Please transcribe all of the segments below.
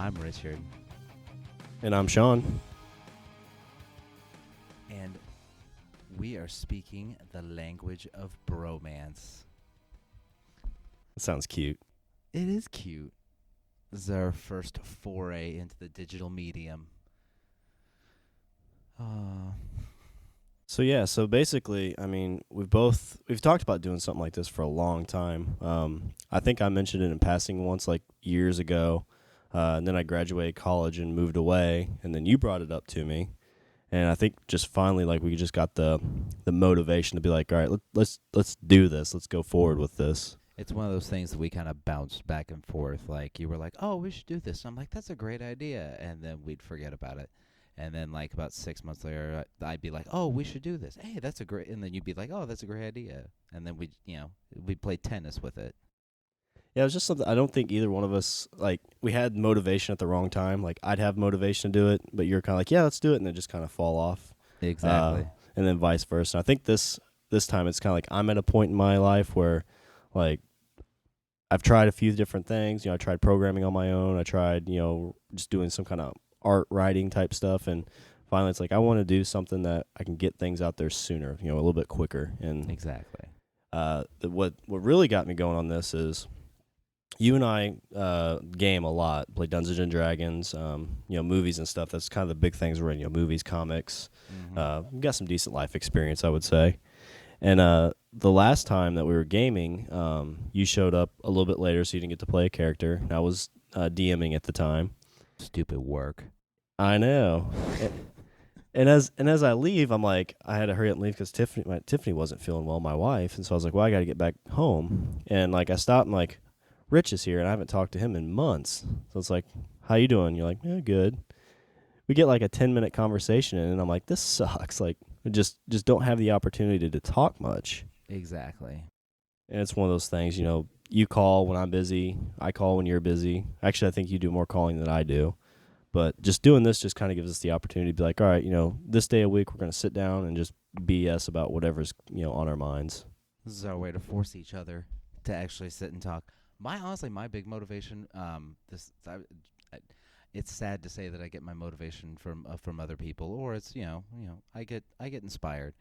I'm Richard, And I'm Sean. and we are speaking the language of bromance. That sounds cute. It is cute. This is our first foray into the digital medium. So basically, I mean, we've talked about doing something like this for a long time. I think I mentioned it in passing once, like years ago, and then I graduated college and moved away, and then you brought it up to me, and I think just finally, like, we just got the motivation to be like, all right, let's do this, let's go forward with this. It's one of those things that we kind of bounced back and forth. Like, you were like, oh, we should do this. And I'm like, that's a great idea. And then we'd forget about it. And then, like, about 6 months later, I'd be like, oh, we should do this. Hey, that's a great... And then you'd be like, oh, that's a great idea. And then we'd play tennis with it. Yeah, it was just something I don't think either one of us, like, we had motivation at the wrong time. Like, I'd have motivation to do it, but you're kind of like, yeah, let's do it, and then just kind of fall off. Exactly. And then vice versa. And I think this time it's kind of like I'm at a point in my life where, like, I've tried a few different things. I tried programming on my own. I tried, just doing some kind of art writing type stuff. And finally, it's like I want to do something that I can get things out there sooner, a little bit quicker. And Exactly. what really got me going on this is you and I game a lot, play Dungeons and Dragons, movies and stuff. That's kind of the big things we're in, movies, comics. Mm-hmm. We've got some decent life experience, I would say. And the last time that we were gaming, you showed up a little bit later, so you didn't get to play a character. I was DMing at the time. Stupid work. I know. And as I leave, I'm like, I had to hurry up and leave because Tiffany wasn't feeling well, my wife. And so I was like, well, I got to get back home. And, like, I stopped and, like, Rich is here, and I haven't talked to him in months. So it's like, how you doing? You're like, yeah, good. We get, like, a 10-minute conversation, and I'm like, this sucks. Like, just don't have the opportunity to talk much. Exactly. And it's one of those things, you call when I'm busy, I call when you're busy. Actually, I think you do more calling than I do. But just doing this just kind of gives us the opportunity to be like, all right, this day a week we're going to sit down and just BS about whatever's, on our minds. This is our way to force each other to actually sit and talk. Honestly, my big motivation, it's sad to say that I get my motivation from other people, or it's I get inspired,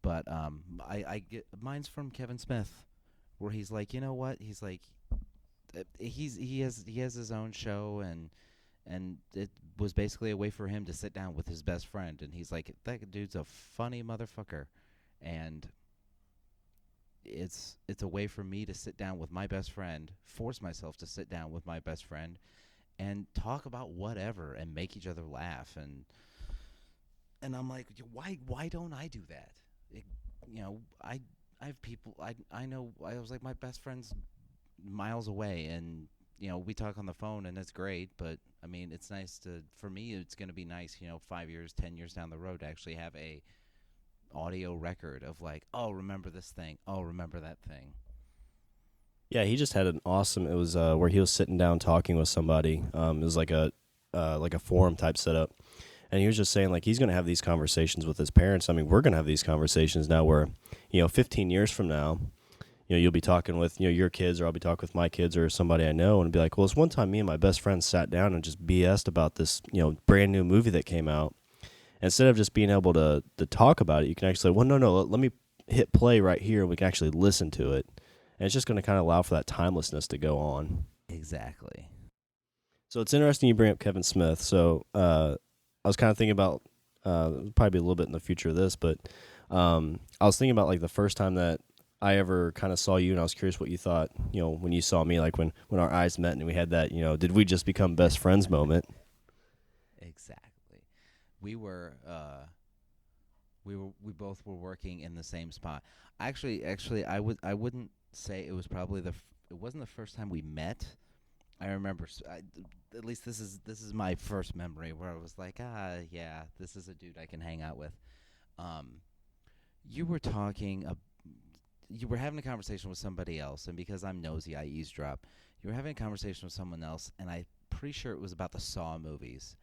but I get mine's from Kevin Smith, where he's like, you know what, he's like, he has his own show, and it was basically a way for him to sit down with his best friend, and he's like, that dude's a funny motherfucker, and it's a way for me to sit down with my best friend, force myself to sit down with my best friend, and talk about whatever and make each other laugh, and I'm like, why don't I do that? I have people I know. I was like, my best friend's miles away, and we talk on the phone, and it's great, but I mean, it's nice for me, it's going to be nice, 5 years, 10 years down the road to actually have a audio record of like, oh, remember this thing, oh, remember that thing. Yeah, he just had an awesome. It was where he was sitting down talking with somebody. It was like a forum type setup, and he was just saying, like, he's going to have these conversations with his parents. I mean, we're going to have these conversations now where 15 years from now, you'll be talking with your kids, or I'll be talking with my kids or somebody I know, and be like, well, it's one time me and my best friend sat down and just BS'd about this brand new movie that came out. Instead of just being able to talk about it, you can actually say, well, no, let me hit play right here, and we can actually listen to it. And it's just going to kind of allow for that timelessness to go on. Exactly. So it's interesting you bring up Kevin Smith. So I was kind of thinking about, probably a little bit in the future of this, but I was thinking about, like, the first time that I ever kind of saw you, and I was curious what you thought, when you saw me, like when our eyes met and we had that, did we just become best friends moment? Exactly. We both were working in the same spot. Actually, I wouldn't say it was probably it wasn't the first time we met. I remember, at least this is my first memory where I was like, yeah, this is a dude I can hang out with. You were you were having a conversation with somebody else, and because I'm nosy, I eavesdrop. You were having a conversation with someone else, and I'm pretty sure it was about the Saw movies.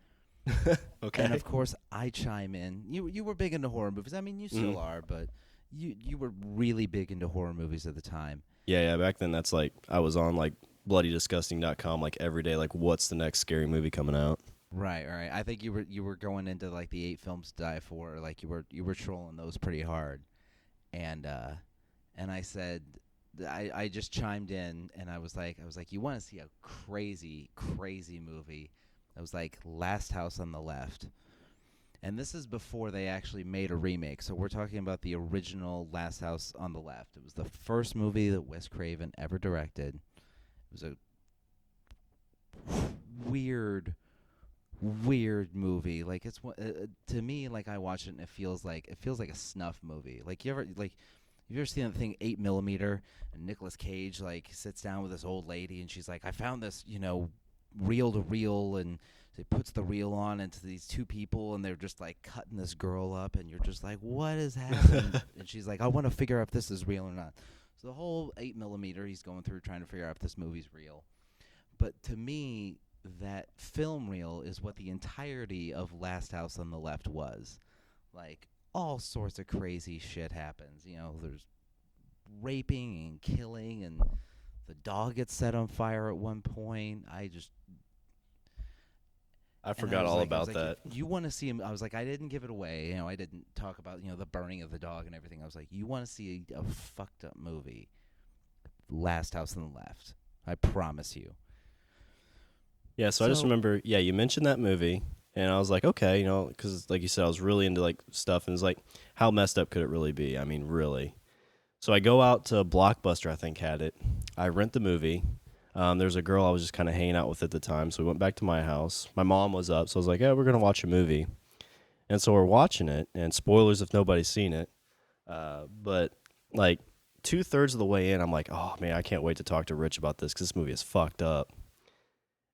Okay. And of course, I chime in. You were big into horror movies. I mean, you still are, but you were really big into horror movies at the time. Yeah. Back then, that's like I was on like bloodydisgusting.com like every day, like what's the next scary movie coming out. Right, right. I think you were going into like the 8 films to die for, like you were trolling those pretty hard, and I said, I just chimed in and I was like, you want to see a crazy movie? I was like, Last House on the Left, and this is before they actually made a remake. So we're talking about the original Last House on the Left. It was the first movie that Wes Craven ever directed. It was a weird movie. Like to me, like I watch it and it feels like a snuff movie. Like you ever seen the thing 8mm and Nicolas Cage like sits down with this old lady and she's like, I found this, reel to reel, and he puts the reel on into these two people and they're just like cutting this girl up and you're just like, what is happening? And she's like, I want to figure out if this is real or not. So the whole 8mm he's going through trying to figure out if this movie's real. But to me, that film reel is what the entirety of Last House on the Left was. Like, all sorts of crazy shit happens. There's raping and killing, and the dog gets set on fire at one point. I forgot all about that. You want to see him? I was like, I didn't give it away. I didn't talk about the burning of the dog and everything. I was like, you want to see a fucked up movie? Last House on the Left. I promise you. Yeah, so I just remember, you mentioned that movie, and I was like, okay, because like you said, I was really into like stuff, and it's like, how messed up could it really be? I mean, really. So I go out to Blockbuster, I think had it. I rent the movie. There's a girl I was just kind of hanging out with at the time, so we went back to my house. My mom was up, so I was like, yeah, we're going to watch a movie. And so we're watching it, and spoilers if nobody's seen it. But like 2/3 of the way in, I'm like, oh man, I can't wait to talk to Rich about this because this movie is fucked up.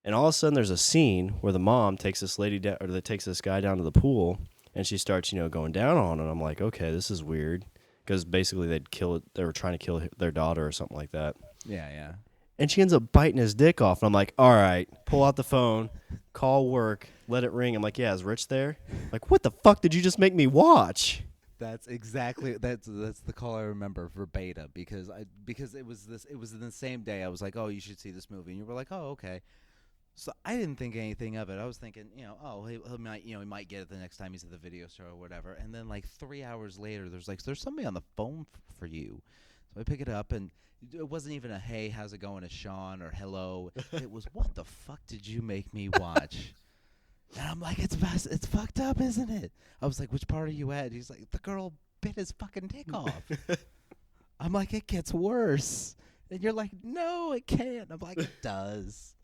And all of a sudden, there's a scene where the mom takes this lady down, or they takes this guy down to the pool, and she starts, going down on him. I'm like, okay, this is weird, because basically they were trying to kill their daughter or something like that. Yeah, yeah. And she ends up biting his dick off, and I'm like, all right, pull out the phone, call work, let it ring. I'm like, yeah, is Rich there? Like, what the fuck did you just make me watch? That's exactly that's the call I remember verbatim, because it was in the same day I was like, oh, you should see this movie, and you were like, oh, okay. So I didn't think anything of it. I was thinking, oh, he might get it the next time he's at the video store or whatever. And then like 3 hours later, there's somebody on the phone for you. So I pick it up, and it wasn't even a hey, how's it going, to Sean, or hello. It was, what the fuck did you make me watch? And I'm like, it's fucked up, isn't it? I was like, which part are you at? He's like, the girl bit his fucking dick off. I'm like, it gets worse. And you're like, no, it can't. I'm like, it does.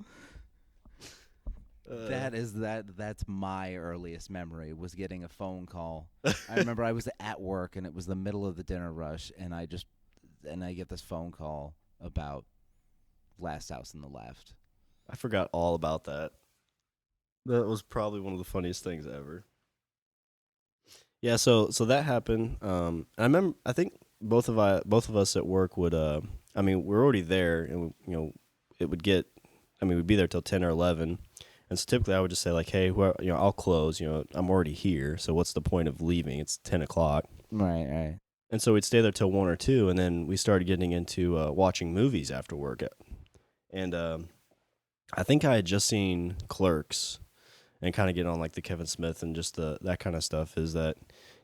That's my earliest memory, was getting a phone call. I remember I was at work and it was the middle of the dinner rush, and I get this phone call about Last House on the Left. I forgot all about that. That was probably one of the funniest things ever. Yeah, so that happened. I remember, I think both of us at work would we're already there, and it would get, we'd be there till 10 or 11. And so typically I would just say like, hey, I'll close, I'm already here, so what's the point of leaving? It's 10 o'clock. Right. And so we'd stay there till 1 or 2, and then we started getting into watching movies after work. And I think I had just seen Clerks, and kind of getting on like the Kevin Smith and just that kind of stuff, is that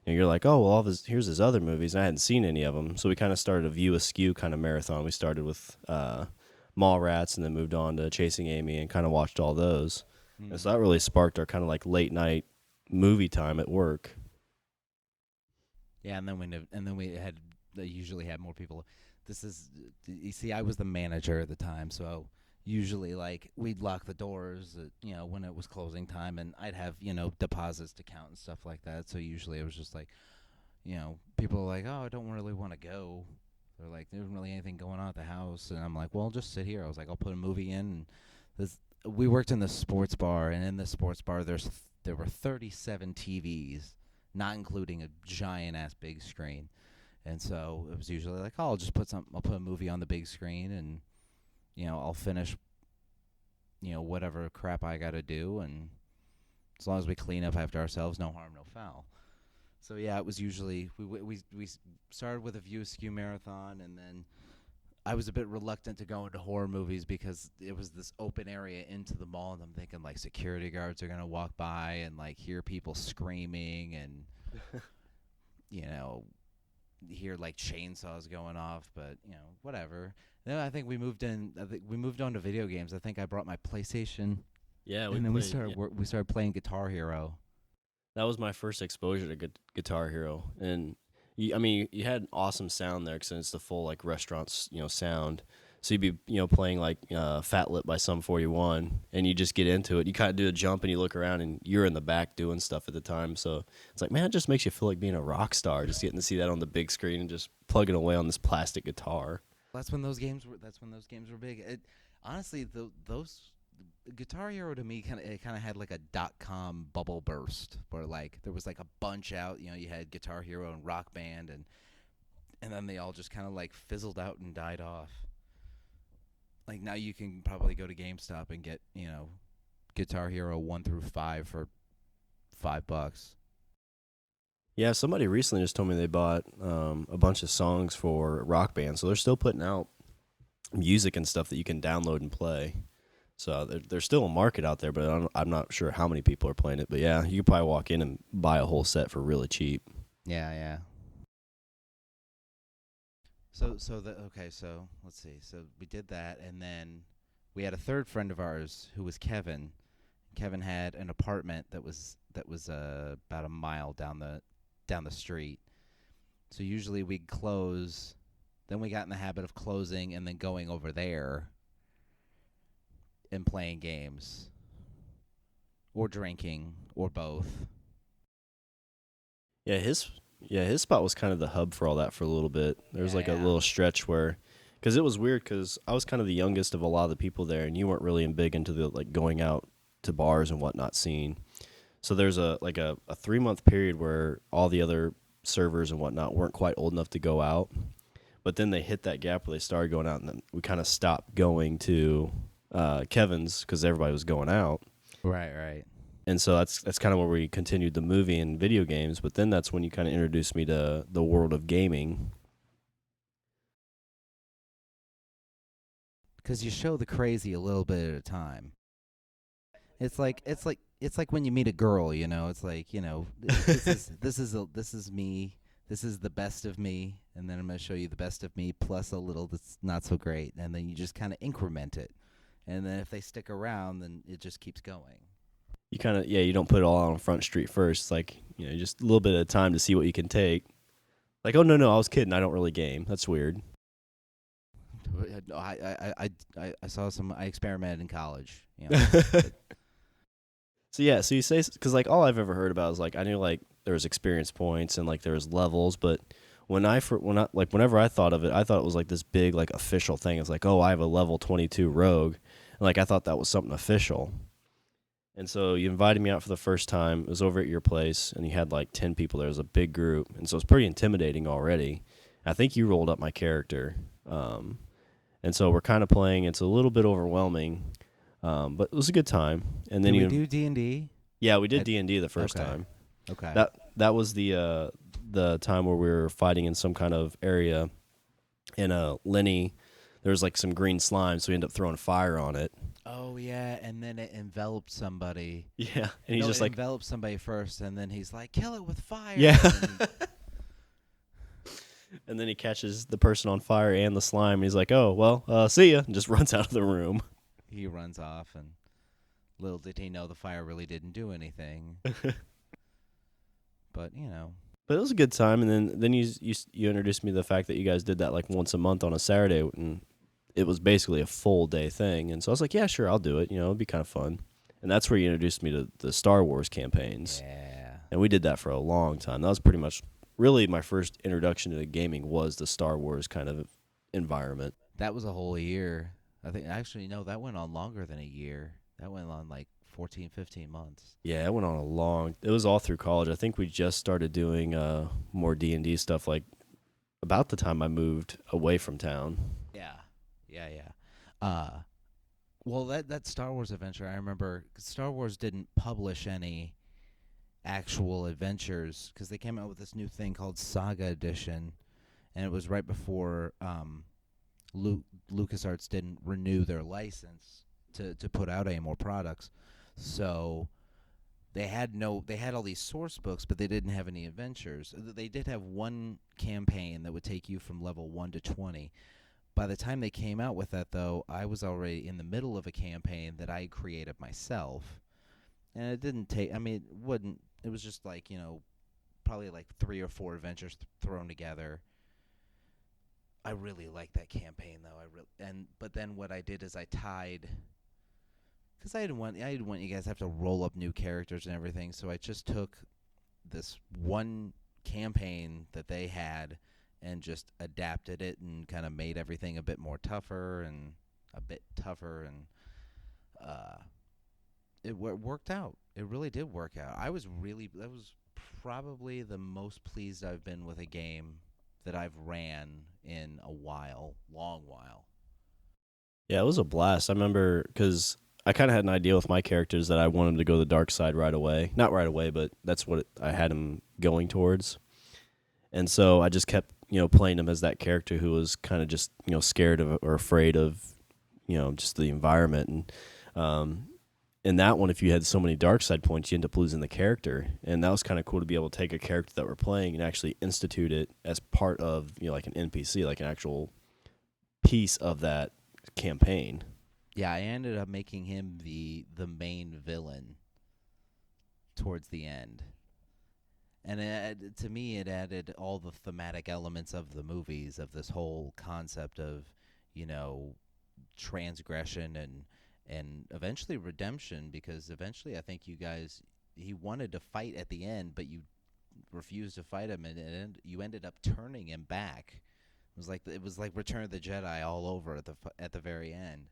you're like, oh, well, here's his other movies, and I hadn't seen any of them. So we kind of started a View Askew kind of marathon. We started with Mallrats, and then moved on to Chasing Amy, and kind of watched all those. And so that really sparked our kind of like late night movie time at work. Yeah, and then we usually had more people. You see, I was the manager at the time, so usually like we'd lock the doors at, when it was closing time, and I'd have deposits to count and stuff like that. So usually it was just like, people are like, oh, I don't really want to go. They're like, there isn't really anything going on at the house, and I'm like, well, just sit here. I was like, I'll put a movie in. And we worked in the sports bar, and in the sports bar there were 37 TVs, not including a giant ass big screen. And so it was usually like, oh, I'll put a movie on the big screen, and I'll finish whatever crap I got to do, and as long as we clean up after ourselves, no harm, no foul. So yeah, it was usually we started with a View Askew marathon, and then I was a bit reluctant to go into horror movies because it was this open area into the mall, and I'm thinking like security guards are gonna walk by and like hear people screaming and you know hear like chainsaws going off, but whatever. Then I think we moved in. I think we moved on to video games. I think I brought my PlayStation, Yeah, and then we played. started we started playing Guitar Hero. That was my first exposure to Guitar Hero, and I mean, you had awesome sound there because it's the full like restaurants, sound. So you'd be, playing like Fat Lip by Sum 41, and you just get into it. You kind of do a jump and you look around, and you're in the back doing stuff at the time. So it's like, man, it just makes you feel like being a rock star, just getting to see that on the big screen and just plugging away on this plastic guitar. That's when those games were. That's when those games were big. Honestly, those Guitar Hero to me kind of had like a .com bubble burst where like there was like a bunch out. You had Guitar Hero and Rock Band, and then they all just kind of like fizzled out and died off. Like now you can probably go to GameStop and get Guitar Hero 1 through 5 for $5. Yeah, somebody recently just told me they bought a bunch of songs for Rock Band, so they're still putting out music and stuff that you can download and play. So there's still a market out there, but I'm not sure how many people are playing it. But yeah, you could probably walk in and buy a whole set for really cheap. Yeah. So let's see. So we did that, and then we had a third friend of ours who was Kevin. Kevin had an apartment that was about a mile down the street. So usually we'd close. Then we got in the habit of closing and then going over there and playing games or drinking or both. Yeah, his spot was kind of the hub for all that for a little bit. There was like a little stretch where, because it was weird because I was kind of the youngest of a lot of the people there, and you weren't really big into the like going out to bars and whatnot scene. So there's a 3-month period where all the other servers and whatnot weren't quite old enough to go out, but then they hit that gap where they started going out, and then we kind of stopped going to Kevin's because everybody was going out. Right. And so that's kind of where we continued the movie and video games. But then that's when you kind of introduced me to the world of gaming. Because you show the crazy a little bit at a time. It's like when you meet a girl, It's like this is me. This is the best of me, and then I'm gonna show you the best of me plus a little that's not so great, and then you just kind of increment it, and then if they stick around, then it just keeps going. You kind of, you don't put it all on Front Street first. It's like, just a little bit of time to see what you can take. Like, oh, no, I was kidding. I don't really game. That's weird. I saw I experimented in college. So you say, because like all I've ever heard about is like, I knew like there was experience points and like there was levels, but whenever I thought of it, I thought it was like this big like official thing. It's like, oh, I have a level 22 rogue. And like, I thought that was something official. And so you invited me out for the first time. It was over at your place, and you had like 10 people there. It was a big group, and so it's pretty intimidating already. I think you rolled up my character. And so we're kind of playing. It's a little bit overwhelming, but it was a good time. And then Did we do D&D? Yeah, we did D&D the first time. Okay. That was the time where we were fighting in some kind of area in Lenny. There was like some green slime, so we ended up throwing fire on it. Oh yeah, and then it enveloped somebody. Yeah, and he's just like enveloped somebody first, and then he's like, "Kill it with fire." Yeah. And then he catches the person on fire and the slime, and he's like, "Oh well, see ya," and just runs out of the room. He runs off, and little did he know the fire really didn't do anything. But But it was a good time, and then you introduced me to the fact that you guys did that like once a month on a Saturday, and it was basically a full day thing. And so I was like, yeah, sure, I'll do it. It'd be kind of fun. And that's where you introduced me to the Star Wars campaigns. Yeah. And we did that for a long time. That was pretty much really my first introduction to gaming was the Star Wars kind of environment. That was a whole year. I think actually no, that went on longer than a year. That went on like 14, 15 months. Yeah, it went on it was all through college. I think we just started doing more D&D stuff like about the time I moved away from town. Yeah. Well, that Star Wars adventure, I remember Star Wars didn't publish any actual adventures because they came out with this new thing called Saga Edition, and it was right before LucasArts didn't renew their license to put out any more products, so they had all these source books, but they didn't have any adventures. They did have one campaign that would take you from level 1 to 20. By the time they came out with that, though, I was already in the middle of a campaign that I created myself, and it didn't take. I mean, it wouldn't. It was just like, probably like 3 or 4 adventures thrown together. I really liked that campaign, though. But then what I did is I tied, because I didn't want you guys to have to roll up new characters and everything. So I just took this one campaign that they had and just adapted it and kind of made everything a bit more tougher and a bit tougher, and it worked out. It really did work out. That was probably the most pleased I've been with a game that I've ran in a while, long while. Yeah, it was a blast. I remember because I kind of had an idea with my characters that I wanted him to go the dark side right away. Not right away, but that's what I had him going towards. And so I just kept, playing him as that character who was kind of just, scared of or afraid of, just the environment. And in that one, if you had so many dark side points, you end up losing the character. And that was kind of cool to be able to take a character that we're playing and actually institute it as part of, like an NPC, like an actual piece of that campaign. Yeah, I ended up making him the main villain towards the end. And to me, it added all the thematic elements of the movies, of this whole concept of, transgression and eventually redemption, because eventually I think he wanted to fight at the end, but you refused to fight him, and you ended up turning him back. It was like Return of the Jedi all over at the very end.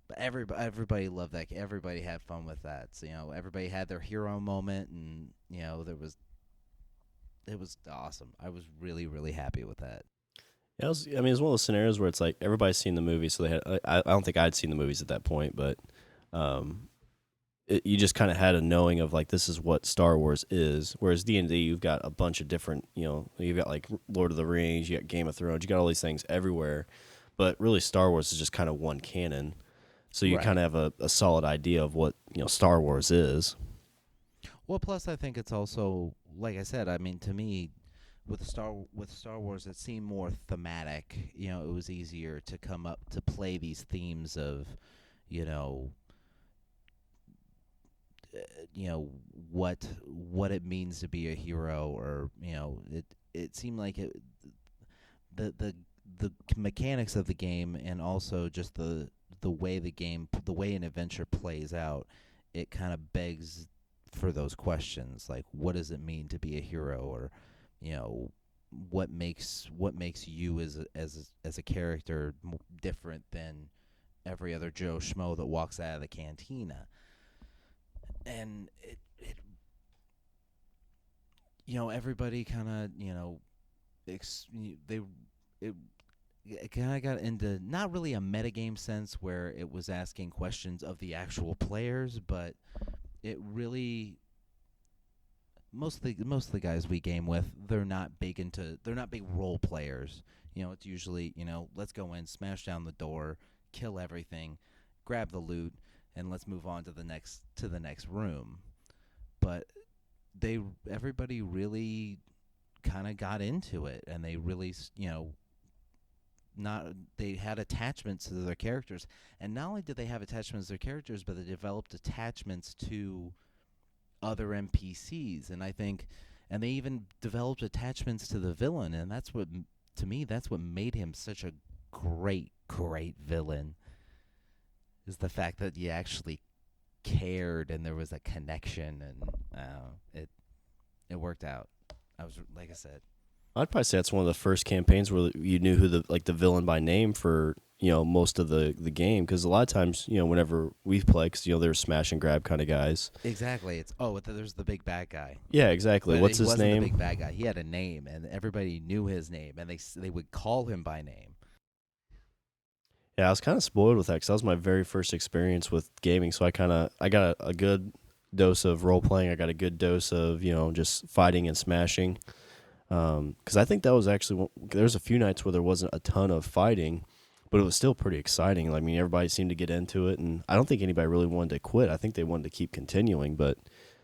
But everybody loved that. Everybody had fun with that. So, everybody had their hero moment, and it was awesome. I was really, really happy with that. Yeah, it was one of those scenarios where it's like everybody's seen the movie, so they had. I don't think I'd seen the movies at that point, but you just kind of had a knowing of like this is what Star Wars is. Whereas D&D, you've got a bunch of different, you've got like Lord of the Rings, you got Game of Thrones, you got all these things everywhere, but really Star Wars is just kind of one canon. So you kind of have a solid idea of what Star Wars is. Well, plus I think it's also, like I said, I mean, to me, with Star Wars, it seemed more thematic. It was easier to come up to play these themes of, what it means to be a hero, or it seemed like the mechanics of the game, and also just the way the way an adventure plays out, it kind of begs for those questions, like what does it mean to be a hero, or what makes you as a character different than every other Joe Schmo that walks out of the cantina. And everybody kind of it kind of got into not really a metagame sense where it was asking questions of the actual players, but it really, most of the guys we game with, they're not big role players. It's usually, let's go in, smash down the door, kill everything, grab the loot, and let's move on to the next room. But everybody really kind of got into it, and they really, they had attachments to their characters, and not only did they have attachments to their characters, but they developed attachments to other NPCs, and they even developed attachments to the villain, and that's what made him such a great villain, is the fact that you actually cared and there was a connection, and it worked out. Like I said, I'd probably say that's one of the first campaigns where you knew who the villain by name for most of the game, because a lot of times whenever we play, because they're smash and grab kind of guys. Exactly. There's the big bad guy. Yeah, exactly. But what's his name? The big bad guy. He had a name, and everybody knew his name, and they would call him by name. Yeah, I was kind of spoiled with that because that was my very first experience with gaming. So I got a good dose of role playing. I got a good dose of just fighting and smashing. Because I think that was actually there's a few nights where there wasn't a ton of fighting, but it was still pretty exciting. I mean, everybody seemed to get into it, and I don't think anybody really wanted to quit. I think they wanted to keep continuing, but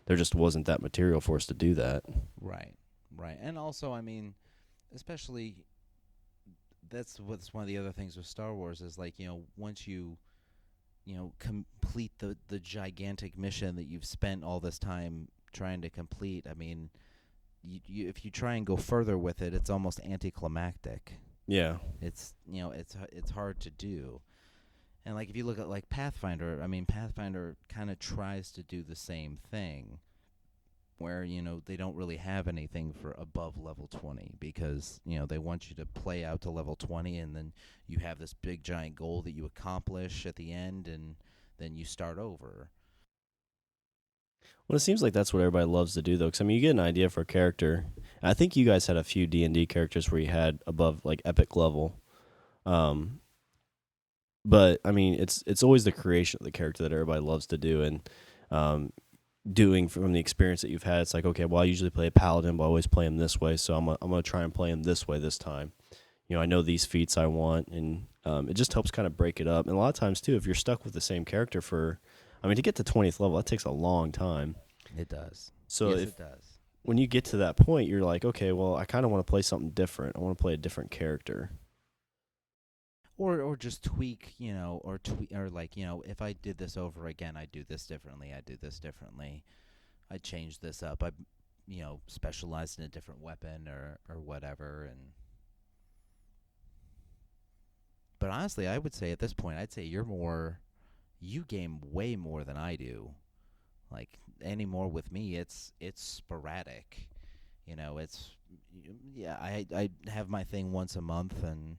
there just wasn't that material for us to do that. Right, right. And also, I mean, especially that's what's one of the other things with Star Wars is like, once you complete the gigantic mission that you've spent all this time trying to complete. I mean, if you try and go further with it, it's almost anticlimactic. Yeah. It's hard to do. And like if you look at like Pathfinder, I mean Pathfinder kind of tries to do the same thing where they don't really have anything for above level 20 because they want you to play out to level 20 and then you have this big giant goal that you accomplish at the end and then you start over. Well, it seems like that's what everybody loves to do, though. Because I mean, you get an idea for a character. I think you guys had a few D&D characters where you had above like epic level. Um, but I mean, it's always the creation of the character that everybody loves to do, and um, doing from the experience that you've had. It's like, okay, well, I usually play a paladin, but I always play him this way, so I'm gonna try and play him this way this time. I know these feats I want, and it just helps kind of break it up. And a lot of times too, if you're stuck with the same character for, I mean, to get to 20th level, that takes a long time. It does. So Yes, if it does. when you get to that point, you're like, okay, well, I kind of want to play something different. I want to play a different character. Or just tweak, or tweak, or like, if I did this over again, I'd do this differently. I'd do this differently. I'd change this up. I, specialized in a different weapon or whatever. And but honestly, I would say at this point, I'd say you game way more than I do. Like anymore with me, it's sporadic. It's yeah. I have my thing once a month, and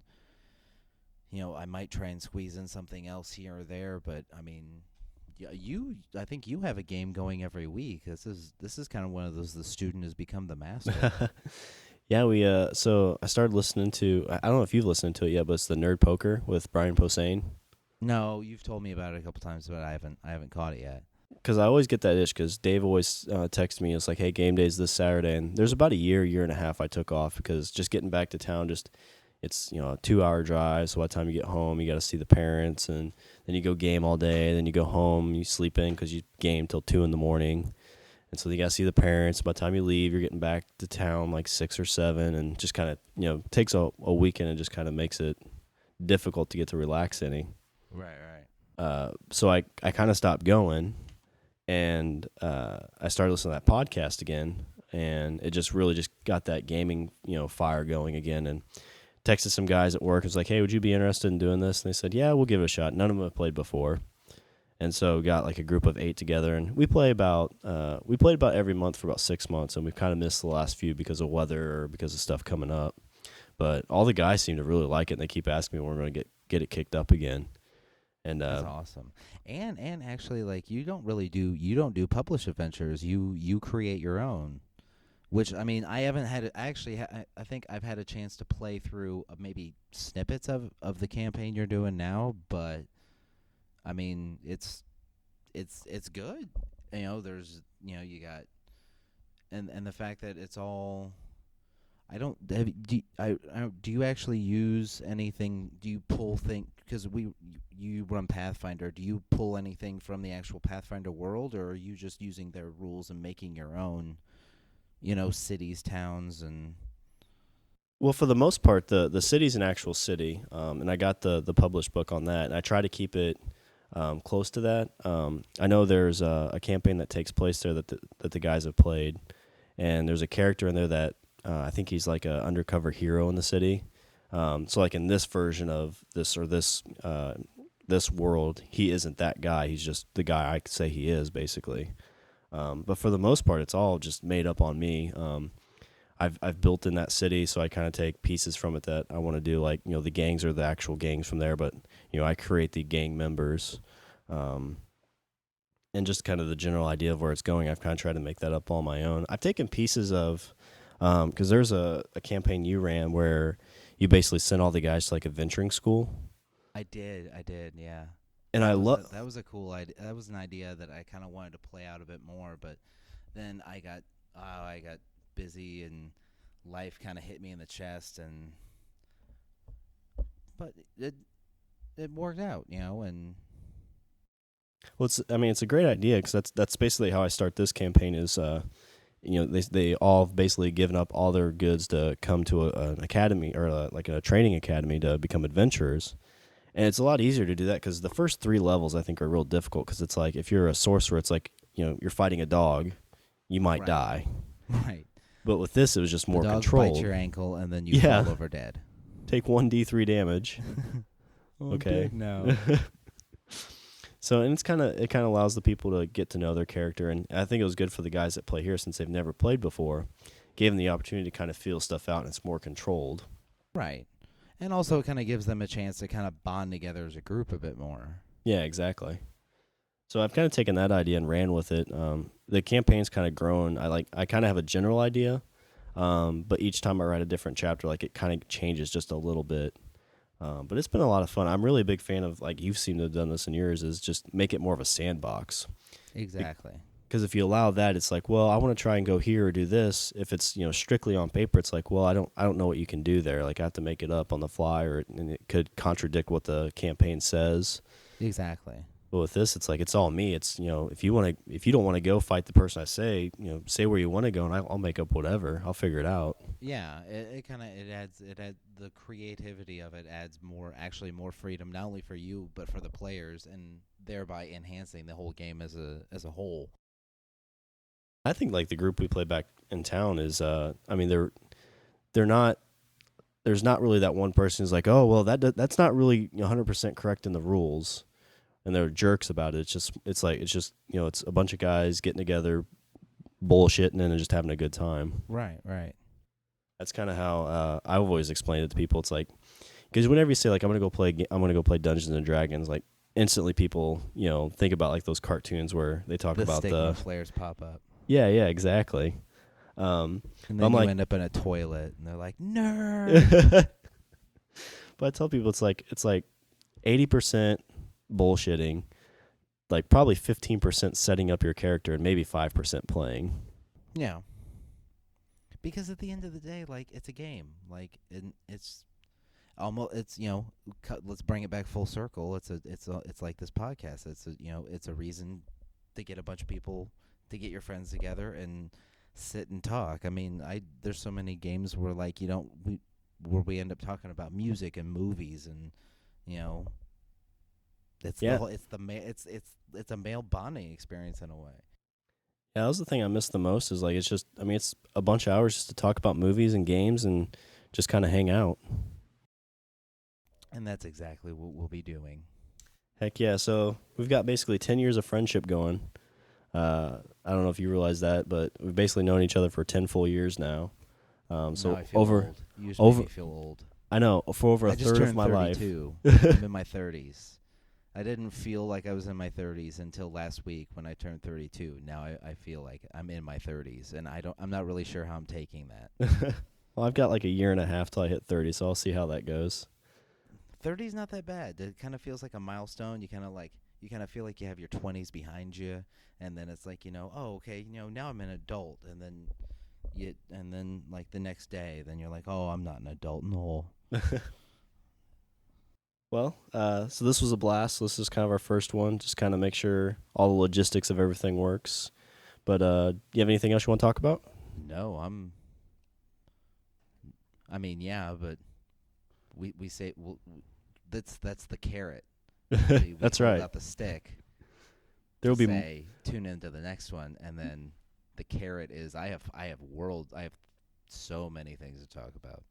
I might try and squeeze in something else here or there. But I mean, yeah, I think you have a game going every week. This is kind of one of those the student has become the master. Yeah, we so I started listening to, I don't know if you've listened to it yet, but it's the Nerd Poker with Brian Posehn. No, you've told me about it a couple times, but I haven't caught it yet. Because I always get that itch because Dave always texts me. It's like, hey, game day's this Saturday. And there's about a year and a half I took off because just getting back to town, it's, a 2 hour drive. So by the time you get home, you got to see the parents. And then you go game all day. Then you go home, you sleep in because you game till 2 in the morning. And so you got to see the parents. By the time you leave, you're getting back to town like 6 or 7. And just kind of, takes a weekend and just kind of makes it difficult to get to relax any. Right, right. So I kind of stopped going. And I started listening to that podcast again, and it just really just got that gaming, fire going again. And texted some guys at work. I was like, hey, would you be interested in doing this? And they said, yeah, we'll give it a shot. None of them have played before. And so got like a group of 8 together, and we played about every month for about 6 months, and we've kind of missed the last few because of weather or because of stuff coming up. But all the guys seem to really like it, and they keep asking me when we're going to get it kicked up again. And That's awesome. And actually, like you don't do published adventures. You create your own. Which I mean, I haven't had. I actually, I think I've had a chance to play through maybe snippets of the campaign you're doing now. But I mean, it's good. There's you got and the fact that it's all. I don't. Do you actually use anything? Do you pull things? Because you run Pathfinder. Do you pull anything from the actual Pathfinder world, or are you just using their rules and making your own? Cities, towns, and. well, for the most part, the city's an actual city, and I got the published book on that, and I try to keep it close to that. I know there's a campaign that takes place there that the guys have played, and there's a character in there that I think he's like an undercover hero in the city. So like in this version of this world, he isn't that guy. He's just the guy I could say he is, basically. But for the most part, it's all just made up on me. I've built in that city, so I kind of take pieces from it that I want to do. Like the gangs are the actual gangs from there, but I create the gang members, and just kind of the general idea of where it's going. I've kind of tried to make that up on my own. I've taken pieces of. Because there's a campaign you ran where you basically sent all the guys to like a venturing school. I did, yeah. And that was a cool idea. That was an idea that I kind of wanted to play out a bit more, but then I got busy and life kind of hit me in the chest, but it worked out, and Well, it's a great idea because that's basically how I start this campaign. Is they all have basically given up all their goods to come to an academy or like a training academy to become adventurers. And it's a lot easier to do that because the first 3 levels I think are real difficult because it's like if you're a sorcerer, it's like you're fighting a dog, you might Right. die. right. But with this, it was just more the dog controlled. bites your ankle, and then you Yeah. fall over dead. Take 1d3 damage. Okay. No. So and it kind of allows the people to get to know their character, and I think it was good for the guys that play here since they've never played before. Gave them the opportunity to kind of feel stuff out, and it's more controlled. Right. And also it kind of gives them a chance to kind of bond together as a group a bit more. Yeah, exactly. So I've kind of taken that idea and ran with it. The campaign's kind of grown. I kind of have a general idea, but each time I write a different chapter, like it kind of changes just a little bit. But it's been a lot of fun. I'm really a big fan of, like you've seemed to have done this in yours, is just make it more of a sandbox. Exactly. Because if you allow that, it's like, well, I want to try and go here or do this. If it's strictly on paper, it's like, well, I don't know what you can do there. Like I have to make it up on the fly, and it could contradict what the campaign says. Exactly. But with this, it's like it's all me. It's if you don't want to go fight the person I say, say where you want to go, and I'll make up whatever. I'll figure it out. Yeah, it adds the creativity of it adds more freedom, not only for you but for the players, and thereby enhancing the whole game as a whole. I think like the group we play back in town is, they're not. There's not really that one person who's like, oh well, that's not really 100% correct in the rules, and they're jerks about it. It's a bunch of guys getting together, bullshitting, and just having a good time. Right. That's kind of how I've always explained it to people. It's like, because whenever you say like I'm gonna go play Dungeons and Dragons, like instantly people think about like those cartoons where they talk The about stigma flares pop up, yeah exactly. and then I'm you like- end up in a toilet, and they're like, "Nerd." But I tell people it's like 80% bullshitting, like probably 15% setting up your character, and maybe 5% playing. Yeah. Because at the end of the day, like, it's a game. Like, it's almost let's bring it back full circle. It's like this podcast. It's a reason to get a bunch of people, to get your friends together and sit and talk. I mean, there's so many games where like where we end up talking about music and movies, and it's Yeah. it's a male bonding experience in a way. Yeah, that was the thing I missed the most. Is like it's a bunch of hours just to talk about movies and games and just kind of hang out. And that's exactly what we'll be doing. Heck yeah! So we've got basically 10 years of friendship going. I don't know if you realize that, but we've basically known each other for 10 full years now. So Now I feel over, old. You just over- make me feel old. I know, for over a I just third of turned my life. 32. I'm in my 30s. I didn't feel like I was in my 30s until last week when I turned 32. Now I feel like I'm in my 30s, and I'm not really sure how I'm taking that. Well, I've got like a year and a half till I hit 30, so I'll see how that goes. 30 is not that bad. It kind of feels like a milestone. You kind of feel like you have your 20s behind you, and then it's like, oh, okay, now I'm an adult, and then like the next day, then you're like, oh, I'm not an adult. No. Well, so this was a blast. This is kind of our first one. Just kind of make sure all the logistics of everything works. But do you have anything else you want to talk about? No, yeah, but we say that's the carrot. We That's hold right. out the stick. There'll be say tune into the next one, and then the carrot is I have so many things to talk about.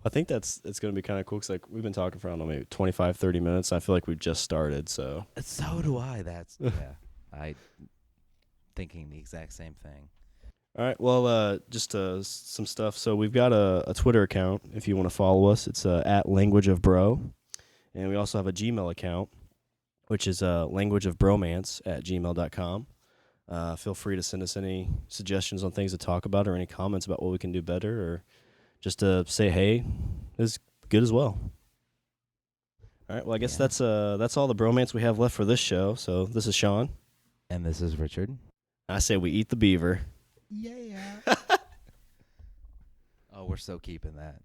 I think it's going to be kind of cool because like we've been talking for I don't know maybe 25, 30 minutes. I feel like we've just started. So So do I. That's yeah. I thinking the exact same thing. all right. Well, just some stuff. So we've got a Twitter account if you want to follow us. It's at languageofbro, and we also have a Gmail account, which is languageofbromance@gmail.com. Feel free to send us any suggestions on things to talk about or any comments about what we can do better, or just to say hey is good as well. All right. Well, I guess Yeah. that's all the bromance we have left for this show. So this is Sean. And this is Richard. I say we eat the beaver. Yeah. we're so keeping that.